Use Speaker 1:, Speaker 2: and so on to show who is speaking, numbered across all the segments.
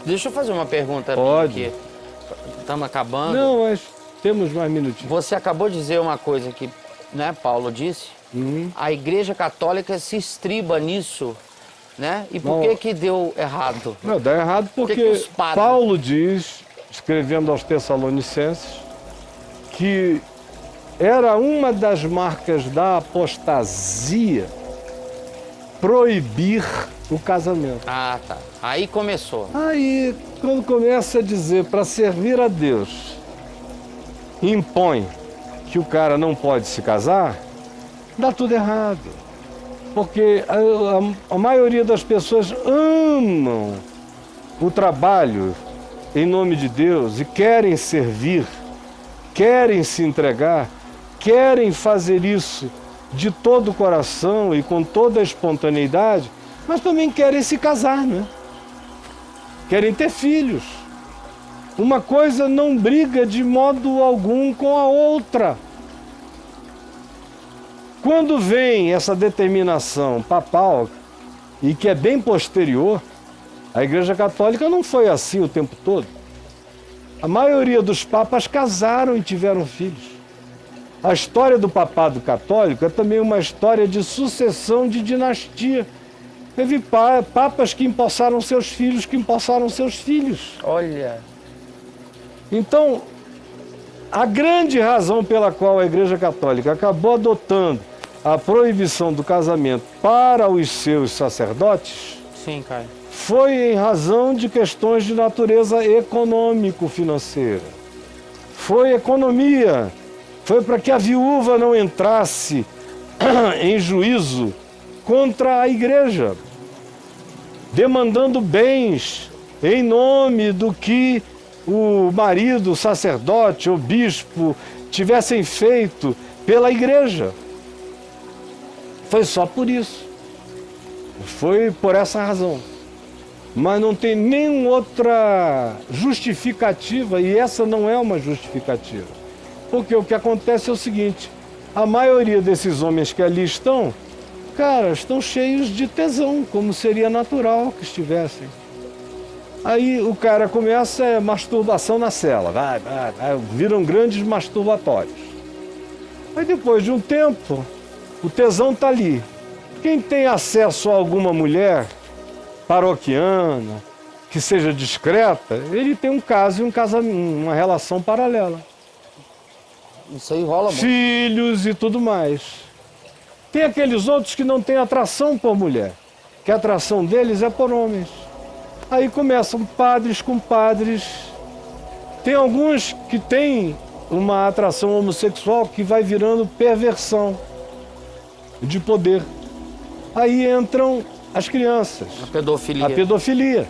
Speaker 1: Deixa eu fazer uma pergunta
Speaker 2: Pode.
Speaker 1: aqui. Estamos acabando.
Speaker 2: Não, mas temos mais minutinhos.
Speaker 1: Você acabou de dizer uma coisa que, né, Paulo disse. A Igreja Católica se estriba nisso, né? E por
Speaker 2: Não.
Speaker 1: que deu errado?
Speaker 2: Não, dá errado
Speaker 1: que
Speaker 2: porque
Speaker 1: os padres-
Speaker 2: Paulo diz, escrevendo aos Tessalonicenses, que era uma das marcas da apostasia proibir o casamento.
Speaker 1: Ah, tá. Aí começou.
Speaker 2: Aí, quando começa a dizer para servir a Deus, impõe que o cara não pode se casar, dá tudo errado. Porque a maioria das pessoas amam o trabalho em nome de Deus e querem servir, querem se entregar, querem fazer isso de todo o coração e com toda a espontaneidade, mas também querem se casar, né? Querem ter filhos. Uma coisa não briga de modo algum com a outra. Quando vem essa determinação papal, e que é bem posterior, a Igreja Católica não foi assim o tempo todo. A maioria dos papas casaram e tiveram filhos. A história do papado católico é também uma história de sucessão de dinastia. Teve papas que empossaram seus filhos, que empossaram seus filhos.
Speaker 1: Olha.
Speaker 2: Então, a grande razão pela qual a Igreja Católica acabou adotando a proibição do casamento para os seus sacerdotes
Speaker 1: Sim, Caio.
Speaker 2: foi em razão de questões de natureza econômico-financeira. Foi economia. Foi para que a viúva não entrasse em juízo contra a igreja, demandando bens em nome do que o marido, o sacerdote ou bispo tivessem feito pela igreja. Foi só por isso. Foi por essa razão. Mas não tem nenhuma outra justificativa, e essa não é uma justificativa. Porque o que acontece é o seguinte, a maioria desses homens que ali estão, cara, estão cheios de tesão, como seria natural que estivessem. Aí o cara começa a masturbação na cela, viram grandes masturbatórios. Aí depois de um tempo, o tesão está ali. Quem tem acesso a alguma mulher paroquiana, que seja discreta, ele tem um caso e uma relação paralela.
Speaker 1: Isso aí rola muito.
Speaker 2: Filhos e tudo mais. Tem aqueles outros que não têm atração por mulher, que a atração deles é por homens. Aí começam padres com padres. Tem alguns que têm uma atração homossexual que vai virando perversão de poder. Aí entram as crianças.
Speaker 1: A pedofilia.
Speaker 2: A pedofilia.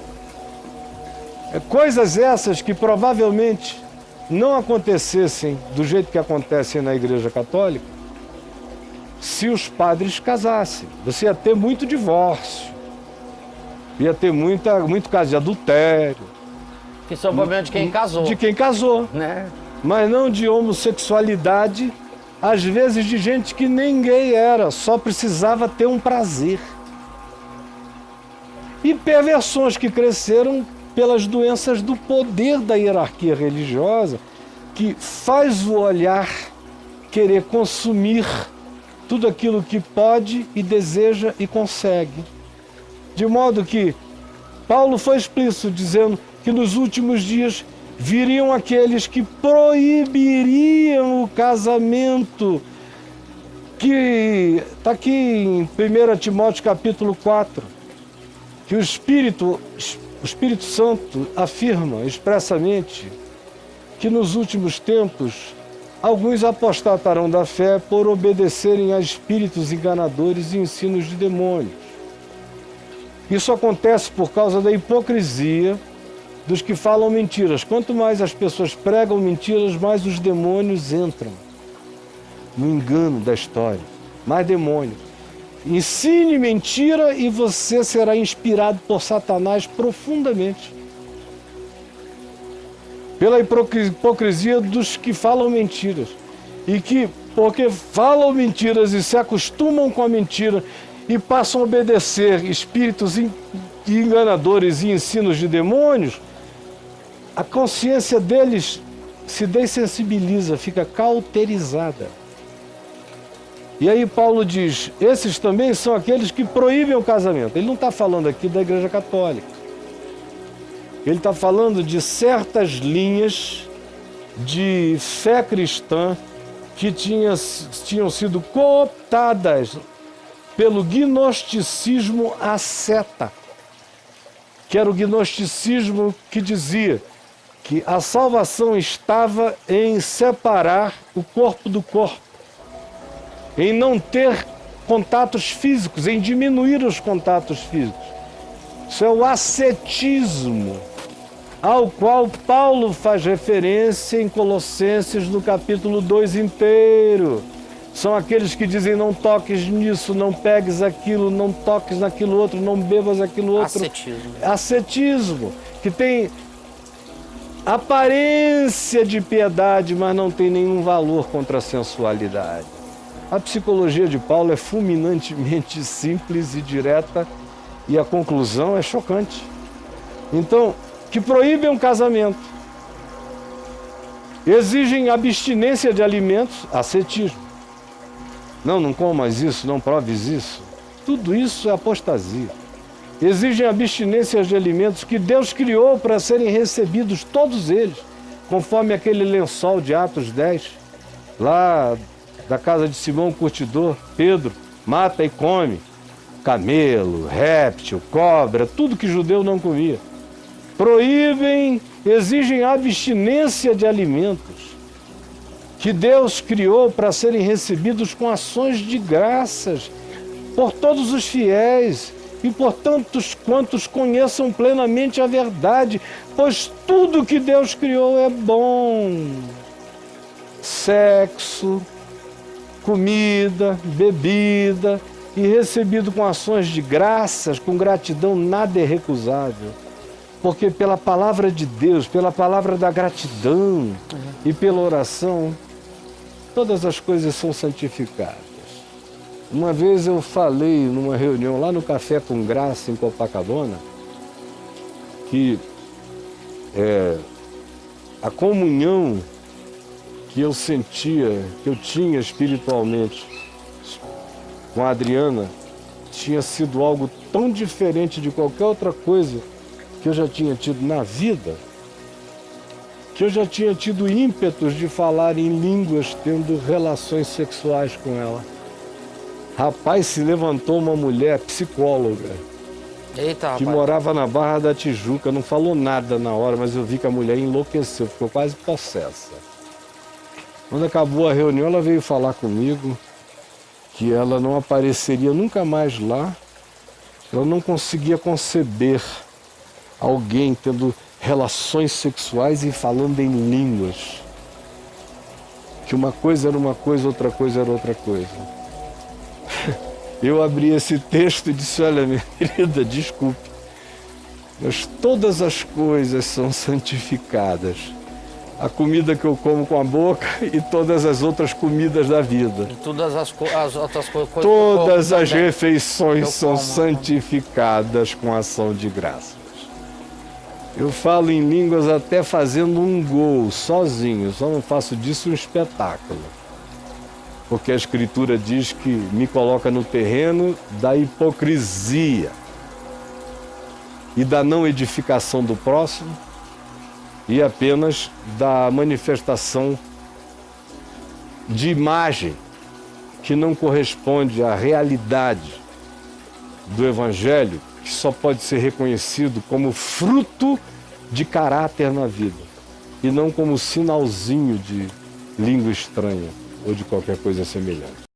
Speaker 2: Coisas essas que provavelmente não acontecessem do jeito que acontecem na Igreja Católica se os padres casassem. Você ia ter muito divórcio, ia ter muito caso de adultério.
Speaker 1: Que isso é o problema de quem casou.
Speaker 2: De quem casou,
Speaker 1: Né?
Speaker 2: mas não de homossexualidade, às vezes de gente que nem gay era, só precisava ter um prazer. E perversões que cresceram pelas doenças do poder da hierarquia religiosa, que faz o olhar querer consumir tudo aquilo que pode e deseja e consegue. De modo que Paulo foi explícito dizendo que nos últimos dias viriam aqueles que proibiriam o casamento, que está aqui em 1 Timóteo capítulo 4, que o Espírito Santo afirma expressamente que nos últimos tempos alguns apostatarão da fé por obedecerem a espíritos enganadores e ensinos de demônios. Isso acontece por causa da hipocrisia dos que falam mentiras. Quanto mais as pessoas pregam mentiras, mais os demônios entram no engano da história. Mais demônios. Ensine mentira e você será inspirado por Satanás profundamente. Pela hipocrisia dos que falam mentiras. E que, porque falam mentiras e se acostumam com a mentira e passam a obedecer espíritos enganadores e ensinos de demônios, a consciência deles se dessensibiliza, fica cauterizada. E aí Paulo diz, esses também são aqueles que proíbem o casamento. Ele não está falando aqui da Igreja Católica. Ele está falando de certas linhas de fé cristã que tinham sido cooptadas pelo gnosticismo asceta, que era o gnosticismo que dizia que a salvação estava em separar o corpo do corpo, em não ter contatos físicos, em diminuir os contatos físicos. Isso é o ascetismo, ao qual Paulo faz referência em Colossenses no capítulo 2 inteiro. São aqueles que dizem, não toques nisso, não pegues aquilo, não toques naquilo outro, não bebas aquilo outro.
Speaker 1: Ascetismo.
Speaker 2: Ascetismo, que tem aparência de piedade, mas não tem nenhum valor contra a sensualidade. A psicologia de Paulo é fulminantemente simples e direta, e a conclusão é chocante. Então, que proíbem um casamento, exigem abstinência de alimentos, ascetismo. Não comas isso, não proves isso. Tudo isso é apostasia. Exigem abstinência de alimentos que Deus criou para serem recebidos, todos eles, conforme aquele lençol de Atos 10, lá da casa de Simão Curtidor. Pedro mata e come camelo, réptil, cobra, tudo que judeu não comia. Proíbem, exigem abstinência de alimentos que Deus criou para serem recebidos com ações de graças por todos os fiéis e por tantos quantos conheçam plenamente a verdade, pois tudo que Deus criou é bom. Sexo, comida, bebida, e recebido com ações de graças, com gratidão, nada é recusável. Porque pela palavra de Deus, pela palavra da gratidão e pela oração, todas as coisas são santificadas. Uma vez eu falei numa reunião lá no Café com Graça, em Copacabana, que a comunhão que eu sentia, que eu tinha espiritualmente com a Adriana, tinha sido algo tão diferente de qualquer outra coisa que eu já tinha tido na vida, que eu já tinha tido ímpetos de falar em línguas tendo relações sexuais com ela. Rapaz, se levantou uma mulher psicóloga.
Speaker 1: Eita,
Speaker 2: que
Speaker 1: rapaz.
Speaker 2: morava na Barra da Tijuca, não falou nada na hora, mas eu vi que a mulher enlouqueceu, ficou quase possessa. Quando acabou a reunião, ela veio falar comigo que ela não apareceria nunca mais lá. Ela não conseguia conceber alguém tendo relações sexuais e falando em línguas. Que uma coisa era uma coisa, outra coisa era outra coisa. Eu abri esse texto e disse, olha, minha querida, desculpe, mas todas as coisas são santificadas. A comida que eu como com a boca e todas as outras comidas da vida.
Speaker 1: E todas as outras coisas.
Speaker 2: Todas as refeições são santificadas com ação de graças. Eu falo em línguas até fazendo um gol, sozinho, só não faço disso um espetáculo. Porque a Escritura diz que me coloca no terreno da hipocrisia e da não edificação do próximo e apenas da manifestação de imagem que não corresponde à realidade do Evangelho, que só pode ser reconhecido como fruto de caráter na vida e não como sinalzinho de língua estranha ou de qualquer coisa semelhante.